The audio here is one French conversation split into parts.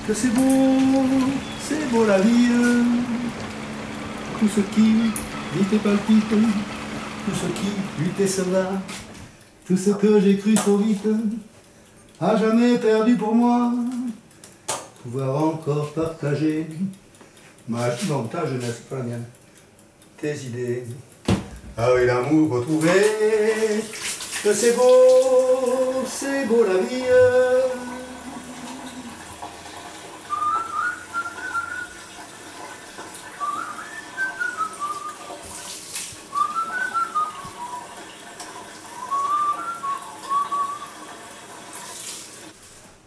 que c'est beau la vie. Tout ce qui vit et palpite, tout ce qui lutte et se va, tout ce que j'ai cru trop vite, à jamais perdu pour moi. Pouvoir encore partager ta jeunesse, pas la mienne, tes idées. Ah oui, l'amour retrouvé, que c'est beau la vie.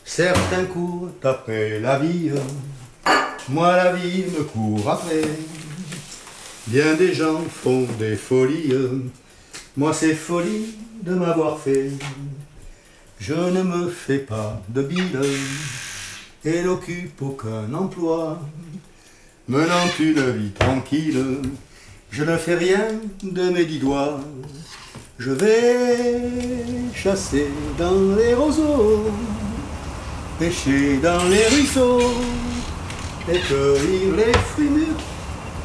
Certains courent après la vie, moi la vie me court après. Bien des gens font des folies, moi c'est folie de m'avoir fait. Je ne me fais pas de bile et n'occupe aucun emploi. Menant une vie tranquille, je ne fais rien de mes 10 doigts. Je vais chasser dans les roseaux, pêcher dans les ruisseaux et cueillir les fruits mûrs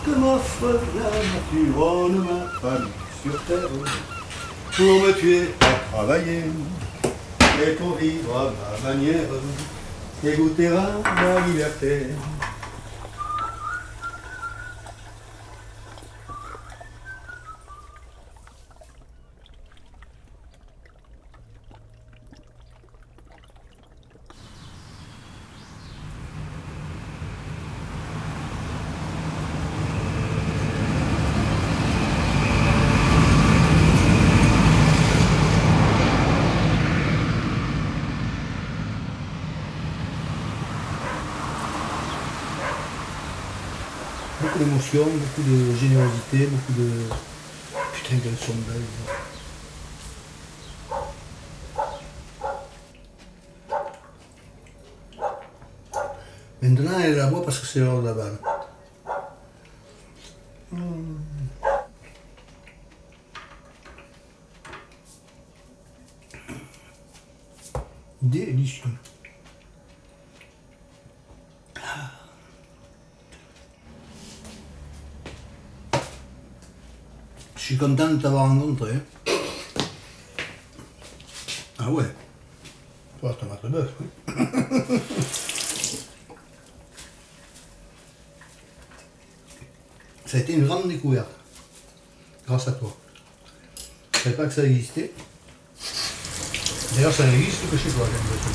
que m'offre la nature. On ne m'a pas mis sur terre pour me tuer à travailler, et pour vivre à ma manière et goûter à la liberté. Beaucoup d'émotion, beaucoup de générosité, beaucoup de... Putain qu'elles sont belles. Maintenant elle la boit parce que c'est l'heure de la balle. Délicieux. Je suis content de t'avoir rencontré. Ah ouais. Toi, tomate bœuf, oui. Ça a été une grande découverte. Grâce à toi. Je ne savais pas que ça existait. D'ailleurs, ça n'existe que chez toi, j'ai l'impression.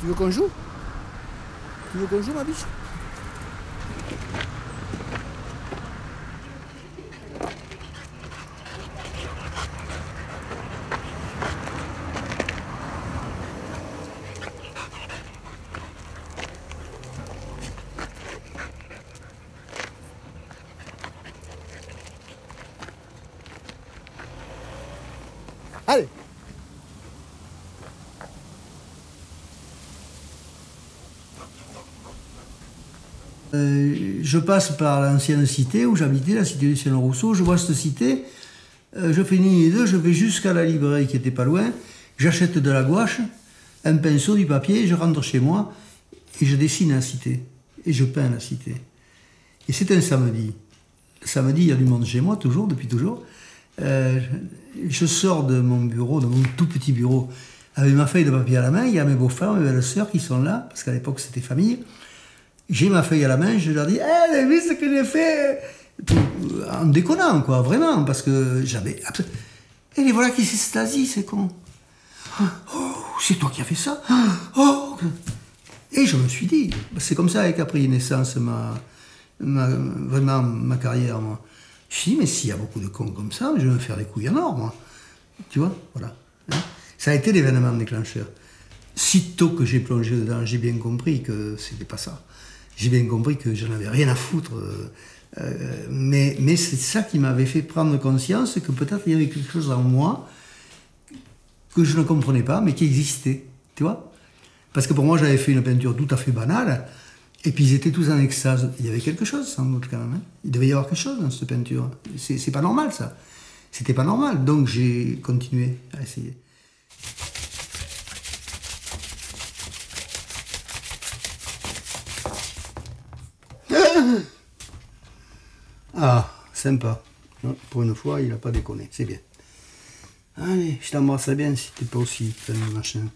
Tu veux qu'on joue? Tu veux qu'on joue, ma biche? Allez! Je passe par l'ancienne cité où j'habitais, la cité Lucien Rousseau. Je vois cette cité, je fais une ligne 2, je vais jusqu'à la librairie qui était pas loin, j'achète de la gouache, un pinceau, du papier, je rentre chez moi et je dessine la cité. Et je peins la cité. Et c'est un samedi. Le samedi, il y a du monde chez moi, toujours, depuis toujours. Je sors de mon bureau, de mon tout petit bureau, avec ma feuille de papier à la main. Il y a mes beaux-frères, mes belles-sœurs qui sont là, parce qu'à l'époque c'était famille. J'ai ma feuille à la main, je leur dis « Eh, vous avez vu ce que j'ai fait ?» En déconnant, quoi, vraiment, parce que j'avais... Et les voilà qui s'extasient, c'est con. « Oh, c'est toi qui as fait ça? Oh !» Et je me suis dit, c'est comme ça qu'a pris naissance vraiment ma carrière, moi. Je me suis dit, mais s'il y a beaucoup de cons comme ça, je vais me faire des couilles en or, moi. Tu vois, voilà. Ça a été l'événement déclencheur. Sitôt que j'ai plongé dedans, j'ai bien compris que c'était pas ça. J'ai bien compris que je n'avais rien à foutre. Mais c'est ça qui m'avait fait prendre conscience que peut-être il y avait quelque chose en moi que je ne comprenais pas, mais qui existait. Tu vois? Parce que pour moi, j'avais fait une peinture tout à fait banale. Et puis ils étaient tous en extase. Il y avait quelque chose sans doute quand même. Hein. Il devait y avoir quelque chose dans cette peinture. C'est pas normal ça. C'était pas normal. Donc j'ai continué à essayer. Ah, sympa. Pour une fois, il n'a pas déconné. C'est bien. Allez, je t'embrasserai bien si t'es pas aussi fan de machin.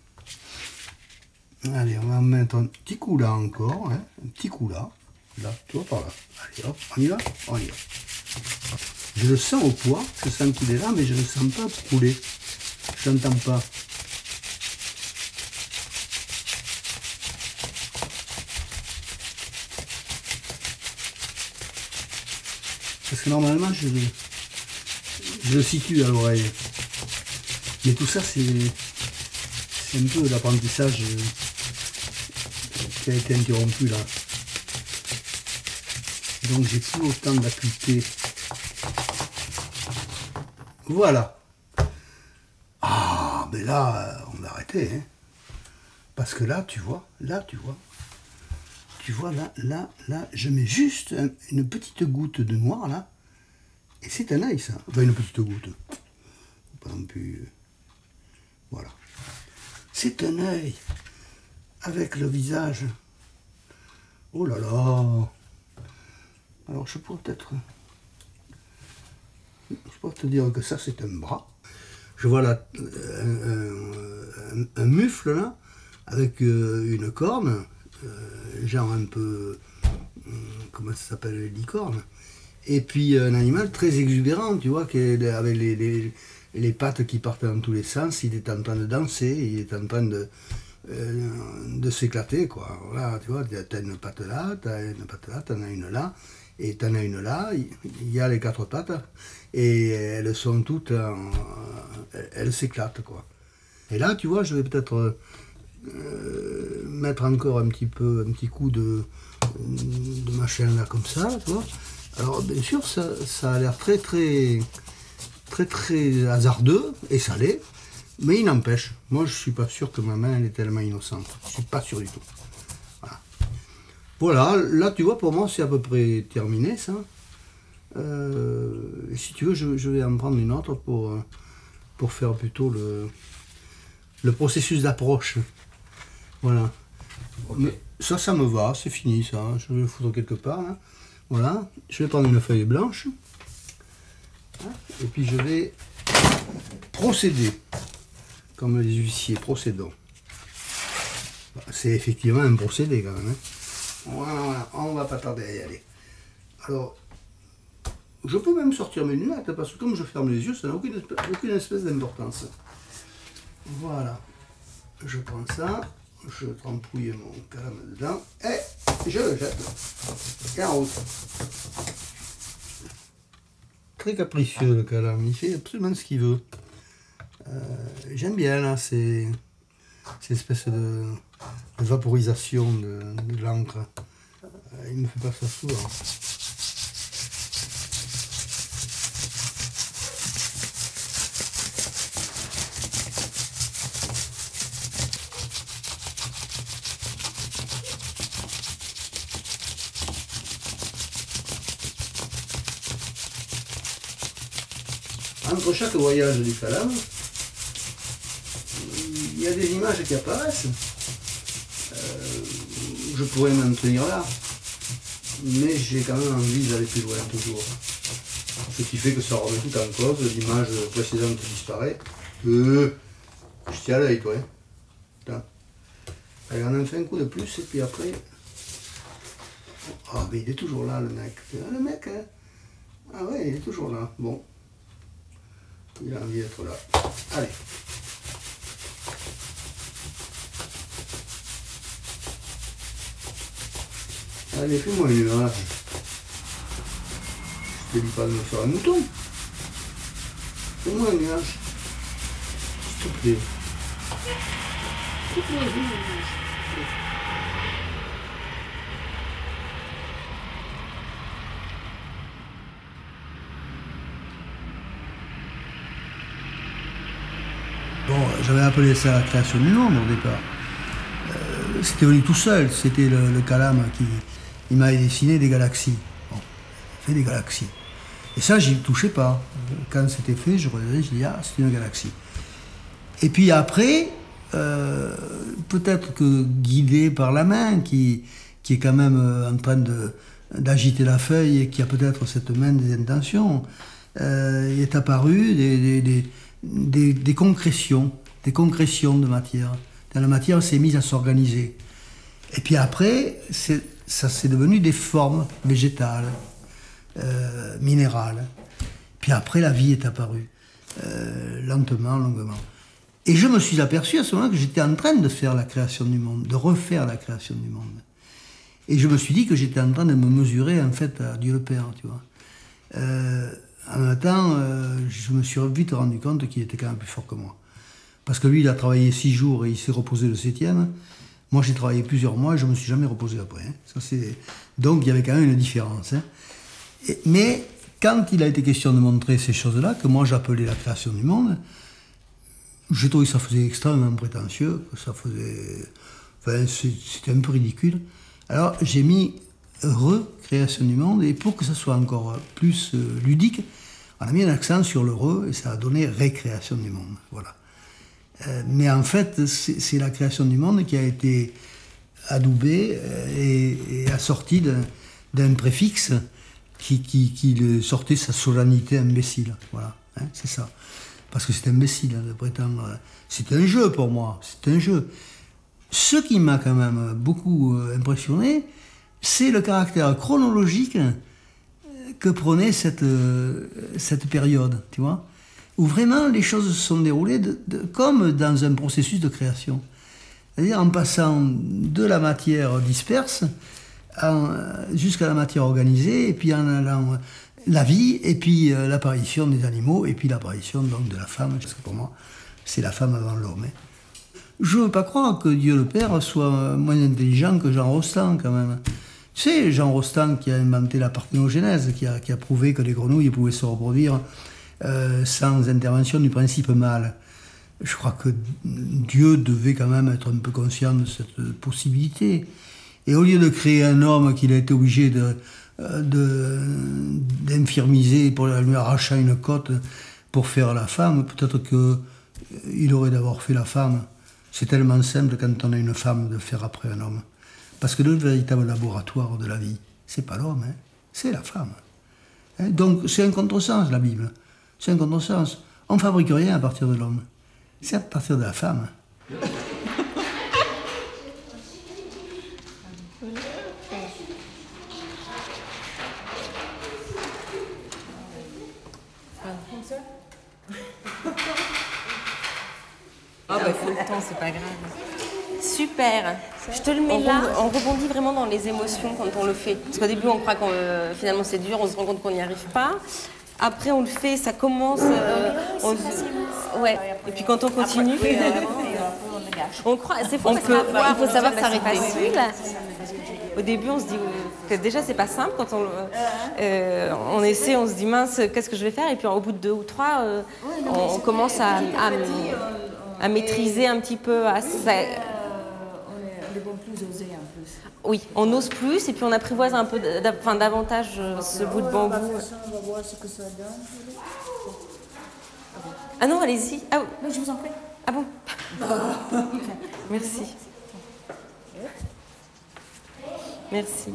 Allez, on va en mettre un petit coup là encore. Hein. Un petit coup là. Là, tu vois, par là. Allez, hop, on y va. On y va. Je le sens au poids. Je sens qu'il est là, mais je ne le sens pas couler. Je n'entends pas. Parce que normalement, je le situe à l'oreille. Mais tout ça, c'est un peu l'apprentissage qui a été interrompu là. Donc j'ai plus autant d'acuité. Voilà. Ah, mais là, on va arrêter. Hein. Parce que là, tu vois, tu vois, là, je mets juste une petite goutte de noir, là, et c'est un œil, ça. Enfin, une petite goutte. Pas non plus... Voilà. C'est un œil, avec le visage. Oh là là. Alors, je pourrais peut-être... Je pourrais te dire que ça, c'est un bras. Je vois là un mufle, là, avec une corne, genre un peu... comment ça s'appelle, les licornes. Et puis un animal très exubérant, tu vois, avec les pattes qui partent dans tous les sens, il est en train de danser, il est en train de s'éclater, quoi. Voilà, tu vois, t'as une patte là, t'en as une là, et t'en as une là, il y a les quatre pattes, et elles sont toutes, elles s'éclatent, quoi. Et là, tu vois, je vais peut-être mettre encore un petit coup de machin là, comme ça, tu vois. Alors, bien sûr, ça a l'air très hasardeux, et salé, mais il n'empêche. Moi, je suis pas sûr que ma main elle est tellement innocente. Je suis pas sûr du tout. Voilà, là, tu vois, pour moi, c'est à peu près terminé, ça. Si tu veux, je vais en prendre une autre pour faire plutôt le processus d'approche. Voilà. Okay. Mais ça me va, c'est fini, ça. Je vais le foutre quelque part, là. Voilà, je vais prendre une feuille blanche et puis je vais procéder, comme les huissiers, procédons. C'est effectivement un procédé quand même. Hein. Voilà, on va pas tarder à y aller. Alors, je peux même sortir mes lunettes parce que comme je ferme les yeux, ça n'a aucune espèce d'importance. Voilà, je prends ça, je trempouille mon calame dedans et je le jette. Et en route. Très capricieux le calame, il fait absolument ce qu'il veut. J'aime bien là, ces espèces de vaporisation de l'encre. Il ne me fait pas ça souvent. Entre chaque voyage du calame, il y a des images qui apparaissent. Je pourrais m'en tenir là, mais j'ai quand même envie d'aller plus loin toujours. Ce qui fait que ça remet tout en cause, l'image précédente disparaît. Je tiens à l'œil, toi. Hein. Allez, on en fait un coup de plus, et puis après... Ah, mais il est toujours là, le mec. Le mec, hein. Ah ouais, il est toujours là. Bon. Il a envie d'être là. Allez. Allez, fais-moi une nuage. Je te dis pas de me faire un mouton. Fais-moi un nuage. S'il te plaît. Fais-moi un nuage. Bon, j'avais appelé ça la création du monde au départ. c'était venu tout seul. C'était le Calame qui il m'avait dessiné des galaxies. Bon, il fait des galaxies. Et ça, j'y touchais pas. Quand c'était fait, je regardais, je dis ah, c'est une galaxie. Et puis après, peut-être que guidé par la main, qui est quand même en train d'agiter la feuille et qui a peut-être cette main des intentions, il est apparu des concrétions de matière. La matière s'est mise à s'organiser. Et puis après, ça s'est devenu des formes végétales, minérales. Puis après, la vie est apparue, lentement, longuement. Et je me suis aperçu à ce moment-là que j'étais en train de faire la création du monde, de refaire la création du monde. Et je me suis dit que j'étais en train de me mesurer, en fait, à Dieu le Père, tu vois. En même temps, je me suis vite rendu compte qu'il était quand même plus fort que moi. Parce que lui, il a travaillé 6 jours et il s'est reposé le 7e. Moi, j'ai travaillé plusieurs mois et je ne me suis jamais reposé après. Hein. Donc, il y avait quand même une différence. Hein. Mais quand il a été question de montrer ces choses-là, que moi j'appelais la création du monde, j'ai trouvé que ça faisait extrêmement prétentieux, que ça faisait... Enfin, c'était un peu ridicule. Alors, j'ai mis recréation du monde, et pour que ça soit encore plus ludique, on a mis un accent sur le re, et ça a donné récréation du monde. Voilà. Mais en fait, c'est la création du monde qui a été adoubée et assortie d'un préfixe qui sortait sa solennité imbécile. Voilà, hein, c'est ça. Parce que c'est imbécile de prétendre... C'est un jeu pour moi, c'est un jeu. Ce qui m'a quand même beaucoup impressionné, c'est le caractère chronologique que prenait cette période, tu vois, où vraiment les choses se sont déroulées comme dans un processus de création. C'est-à-dire en passant de la matière disperse jusqu'à la matière organisée, et puis en allant la vie, et puis l'apparition des animaux, et puis l'apparition donc de la femme, parce que pour moi, c'est la femme avant l'homme. Hein. Je ne veux pas croire que Dieu le Père soit moins intelligent que Jean Rostand, quand même. Tu sais, Jean Rostand qui a inventé la parthénogenèse, qui a prouvé que les grenouilles pouvaient se reproduire sans intervention du principe mâle. Je crois que Dieu devait quand même être un peu conscient de cette possibilité. Et au lieu de créer un homme qu'il a été obligé d'infirmiser pour lui arracher une côte pour faire la femme, peut-être qu'il aurait d'abord fait la femme. C'est tellement simple quand on a une femme de faire après un homme. Parce que le véritable laboratoire de la vie, c'est pas l'homme, hein, c'est la femme. Hein, donc c'est un contresens, la Bible. C'est un contresens. On ne fabrique rien à partir de l'homme. C'est à partir de la femme. Ah bah il faut le temps, c'est pas grave. Super. Je te le mets là. On rebondit vraiment dans les émotions quand on le fait. Parce qu'au début, on croit que finalement c'est dur, on se rend compte qu'on n'y arrive pas. Après, on le fait, ça commence. Ouais. Et puis quand on continue, on croit. Il faut savoir s'arrêter. Au début, on se dit que déjà c'est pas simple quand on essaie, on se dit mince, qu'est-ce que je vais faire? Et puis au bout de 2 ou 3, on commence à maîtriser un petit peu. On est plus osé un peu. Oui, on ose plus et puis on apprivoise un peu, davantage ce bout de bambou. On va voir ce que ça donne. Ah non, allez-y. Ah, je vous en prie. Ah bon? Merci. Merci.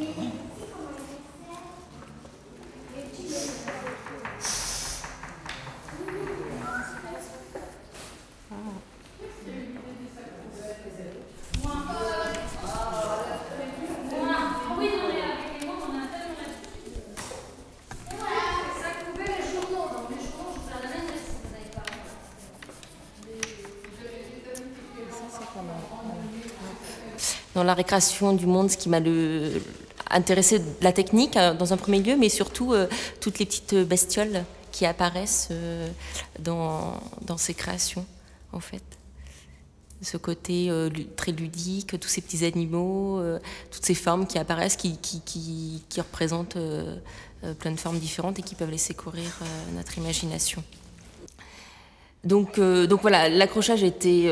Dans la récréation du monde, ce qui m'a intéressé, la technique dans un premier lieu, mais surtout toutes les petites bestioles qui apparaissent dans ces créations, en fait. Ce côté très ludique, tous ces petits animaux, toutes ces formes qui apparaissent, qui représentent plein de formes différentes et qui peuvent laisser courir notre imagination. Donc voilà, l'accrochage était...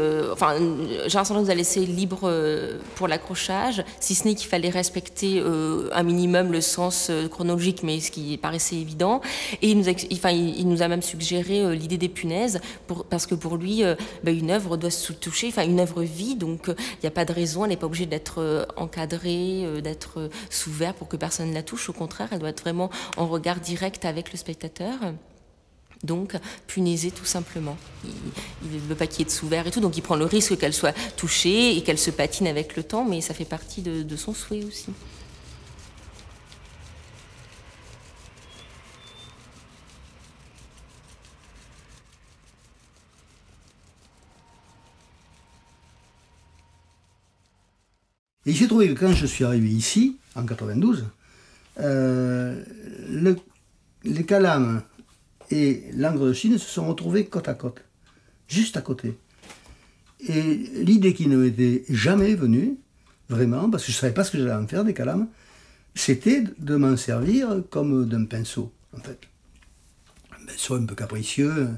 Gérard Sandrin nous a laissé libre pour l'accrochage, si ce n'est qu'il fallait respecter un minimum le sens chronologique, mais ce qui paraissait évident. Et il nous a même suggéré l'idée des punaises, parce que pour lui, une œuvre doit se toucher, une œuvre vit, donc il n'y a pas de raison, elle n'est pas obligée d'être encadrée, d'être sous verre pour que personne ne la touche. Au contraire, elle doit être vraiment en regard direct avec le spectateur. Donc, punaiser tout simplement. Il ne veut pas qu'il y ait de sous-verre et tout, donc il prend le risque qu'elle soit touchée et qu'elle se patine avec le temps, mais ça fait partie de son souhait aussi. Et j'ai trouvé que quand je suis arrivé ici, en 92, les calames et l'encre de Chine se sont retrouvés côte à côte, juste à côté. Et l'idée qui ne m'était jamais venue, vraiment, parce que je ne savais pas ce que j'allais en faire des calames, c'était de m'en servir comme d'un pinceau, en fait. Un pinceau un peu capricieux,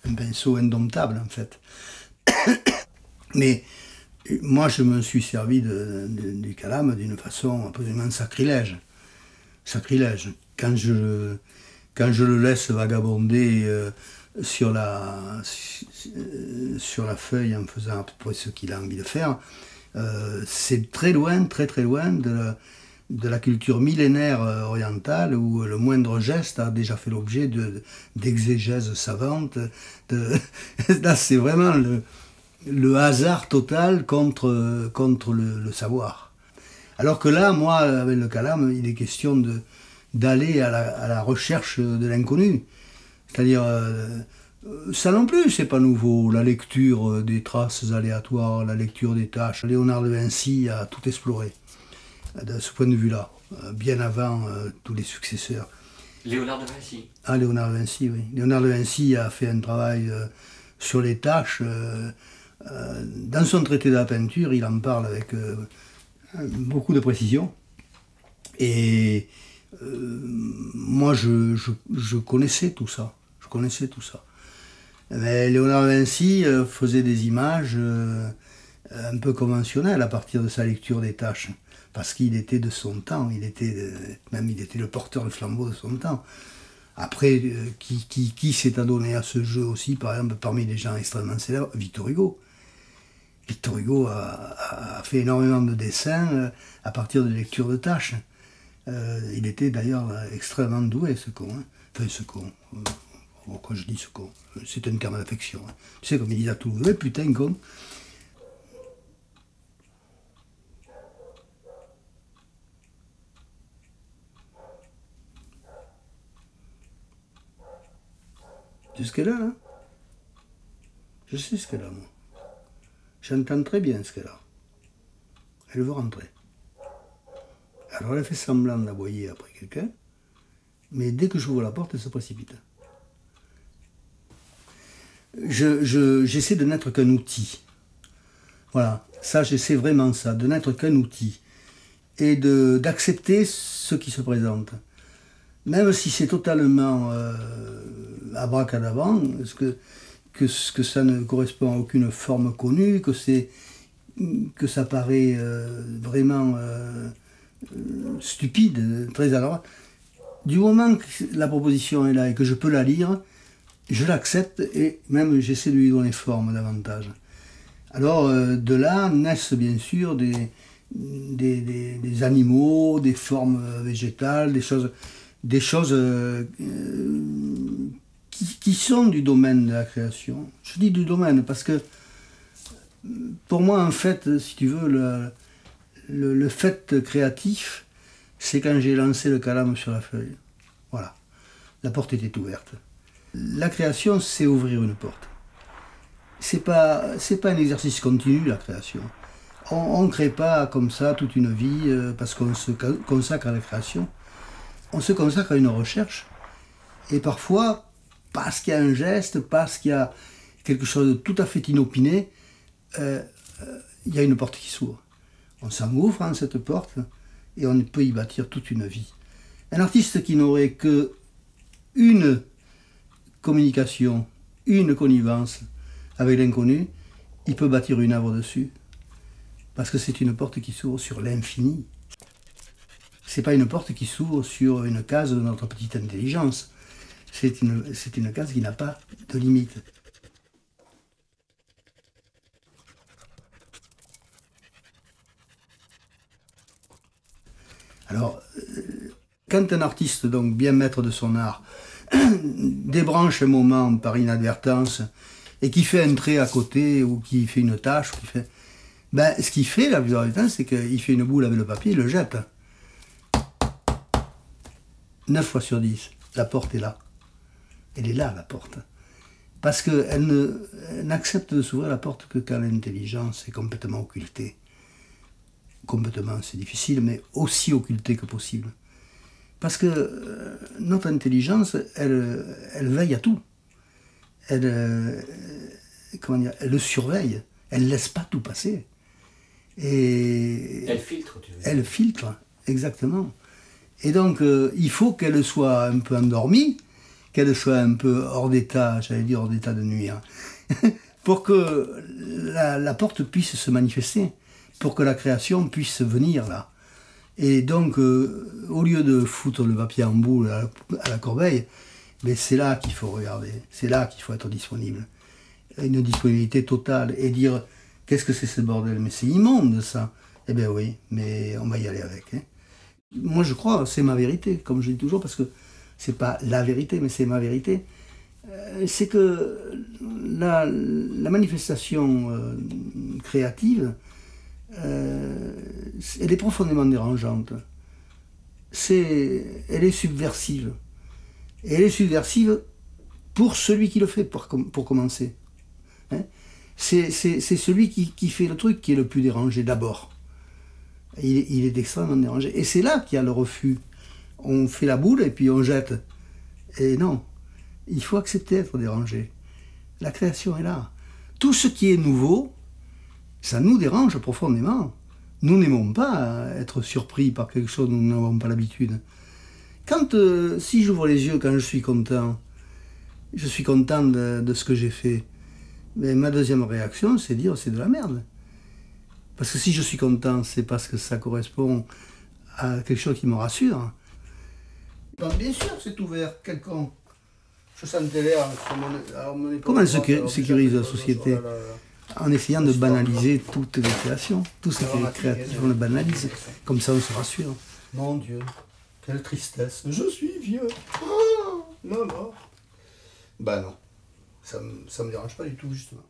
un pinceau indomptable, en fait. Mais moi, je me suis servi du calame d'une façon absolument sacrilège. Sacrilège. Quand je le laisse vagabonder sur la feuille en faisant à peu près ce qu'il a envie de faire, c'est très loin, très très loin de la culture millénaire orientale où le moindre geste a déjà fait l'objet d'exégèses savantes. Là, c'est vraiment le hasard total contre le savoir. Alors que là, moi, avec le calame, il est question d'aller à la recherche de l'inconnu. C'est-à-dire, ça non plus, c'est pas nouveau. La lecture des traces aléatoires, la lecture des taches. Léonard de Vinci a tout exploré, de ce point de vue-là, bien avant tous les successeurs. Léonard de Vinci. Ah, Léonard de Vinci, oui. Léonard de Vinci a fait un travail sur les taches. Dans son traité de la peinture, il en parle avec beaucoup de précision. Et moi, je connaissais tout ça. Je connaissais tout ça. Mais Léonard de Vinci faisait des images un peu conventionnelles à partir de sa lecture des taches. Parce qu'il était de son temps. Il était le porteur de flambeau de son temps. Après, qui s'est adonné à ce jeu aussi, par exemple, parmi les gens extrêmement célèbres, Victor Hugo. Victor Hugo a fait énormément de dessins à partir de lectures de taches. Il était d'ailleurs extrêmement doué, ce con. Hein. Enfin, ce con. Quand je dis ce con, c'est un terme d'affection. Hein. Tu sais, comme il disait à Toulouse, ouais, putain, con. Tu sais ce qu'elle a, là? Je sais ce qu'elle a, moi. J'entends très bien ce qu'elle a. Elle veut rentrer. Alors elle fait semblant d'aboyer après quelqu'un, mais dès que j'ouvre la porte, elle se précipite. J'essaie de n'être qu'un outil. Voilà, ça j'essaie vraiment ça, de n'être qu'un outil. Et d'accepter ce qui se présente. Même si c'est totalement abracadabra, que ça ne correspond à aucune forme connue, que ça paraît vraiment stupide, très alarmant. Du moment que la proposition est là et que je peux la lire, je l'accepte et même j'essaie de lui donner forme davantage. Alors de là naissent bien sûr des animaux, des formes végétales, des choses qui sont du domaine de la création. Je dis du domaine parce que pour moi, en fait, si tu veux, le fait créatif, c'est quand j'ai lancé le calame sur la feuille. Voilà. La porte était ouverte. La création, c'est ouvrir une porte. C'est pas un exercice continu, la création. On ne crée pas comme ça toute une vie parce qu'on se consacre à la création. On se consacre à une recherche. Et parfois, parce qu'il y a un geste, parce qu'il y a quelque chose de tout à fait inopiné, il y a une porte qui s'ouvre. On s'engouffre en cette porte et on peut y bâtir toute une vie. Un artiste qui n'aurait que une communication une connivence avec l'inconnu, il peut bâtir une œuvre dessus. Parce que c'est une porte qui s'ouvre sur l'infini. C'est pas une porte qui s'ouvre sur une case de notre petite intelligence. C'est une case qui n'a pas de limite. Alors, quand un artiste, donc bien maître de son art, débranche un moment par inadvertance et qui fait un trait à côté ou qui fait une tache, ben, ce qu'il fait la plupart du temps, c'est qu'il fait une boule avec le papier, il le jette. 9 fois sur 10, la porte est là. Elle est là, la porte. Parce qu'elle n'accepte de s'ouvrir la porte que quand l'intelligence est complètement occultée. Complètement, c'est difficile, mais aussi occultée que possible. Parce que notre intelligence, elle veille à tout. Elle le surveille. Elle ne laisse pas tout passer. Et elle filtre, tu veux dire. Elle filtre, exactement. Et donc, il faut qu'elle soit un peu endormie, qu'elle soit un peu hors d'état, j'allais dire hors d'état de nuire, pour que la porte puisse se manifester, pour que la création puisse venir là. Et donc, au lieu de foutre le papier en boule à la corbeille, mais c'est là qu'il faut regarder, c'est là qu'il faut être disponible. Une disponibilité totale et dire, qu'est-ce que c'est ce bordel? Mais c'est immonde ça. Eh bien oui, mais on va y aller avec. Hein. Moi je crois, c'est ma vérité, comme je dis toujours, parce que c'est pas la vérité, mais c'est ma vérité. C'est que la manifestation créative, elle est profondément dérangeante. Elle est subversive. Et elle est subversive pour celui qui le fait, pour commencer. Hein? C'est celui qui fait le truc qui est le plus dérangé d'abord. Il est extrêmement dérangé. Et c'est là qu'il y a le refus. On fait la boule et puis on jette. Et non, il faut accepter d'être dérangé. La création est là. Tout ce qui est nouveau, ça nous dérange profondément. Nous n'aimons pas être surpris par quelque chose dont nous n'avons pas l'habitude. Si j'ouvre les yeux quand je suis content de ce que j'ai fait, mais ma deuxième réaction, c'est dire c'est de la merde. Parce que si je suis content, c'est parce que ça correspond à quelque chose qui me rassure. Donc, bien sûr, c'est ouvert, quel con. Je sentais l'air sur mon épaule. Comment elle sécurise la société? En essayant de banaliser toutes les créations. Tout ce qui est créatif, on le banalise. Comme ça, on se rassure. Mon Dieu, quelle tristesse. Je suis vieux. Oh, la mort. Bah non, ça me dérange pas du tout, justement.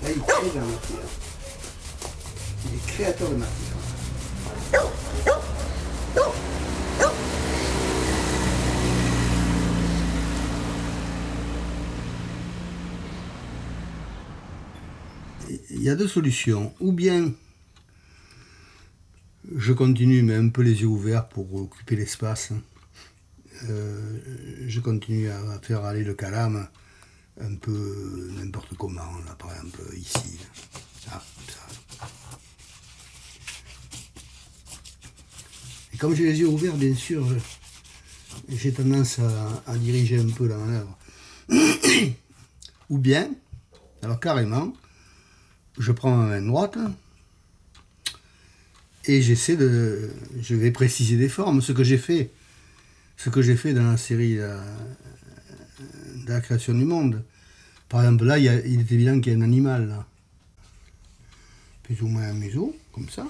Là, il crée de la matière. Il est créateur de matière. Il y a deux solutions. Ou bien je continue, mais un peu les yeux ouverts pour occuper l'espace. Je continue à faire aller le calame un peu n'importe comment, là, par exemple ici. Là, comme ça. Et comme j'ai les yeux ouverts, bien sûr, j'ai tendance à diriger un peu la manœuvre. Ou bien, alors carrément, je prends ma main droite et je vais préciser des formes, ce que j'ai fait dans la série de la création du monde. Par exemple, là, il est évident qu'il y a un animal, là. Plus ou moins un museau, comme ça.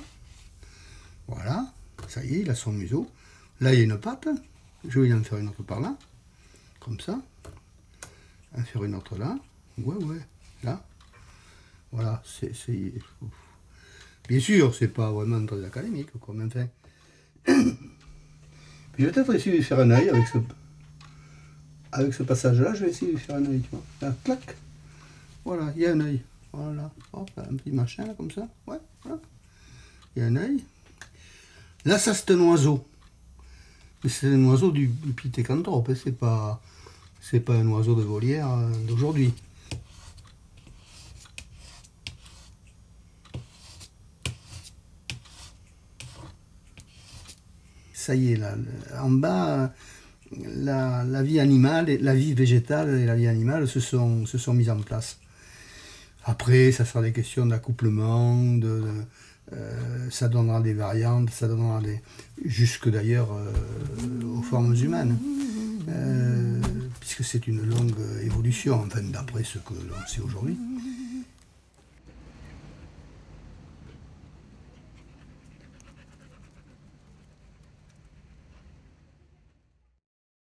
Voilà, ça y est, il a son museau. Là, il y a une patte. Je vais en faire une autre par là, comme ça. En faire une autre là. Ouais, là. Voilà, bien sûr, c'est pas vraiment très académique, quoi, mais enfin. Puis peut-être essayer de faire un œil avec ce passage-là, je vais essayer de faire un œil, tu vois. Là, clac. Voilà, il y a un œil. Voilà, hop, un petit machin, là, comme ça. Ouais, voilà. Il y a un œil. Là, ça, c'est un oiseau. Mais c'est un oiseau du Pithecanthrope, c'est pas un oiseau de volière d'aujourd'hui. ça y est, là, en bas, la vie animale, la vie végétale et la vie animale se sont mises en place. Après, ça sera des questions d'accouplement, ça donnera des variantes, ça donnera jusque d'ailleurs aux formes humaines, puisque c'est une longue évolution, enfin d'après ce que l'on sait aujourd'hui.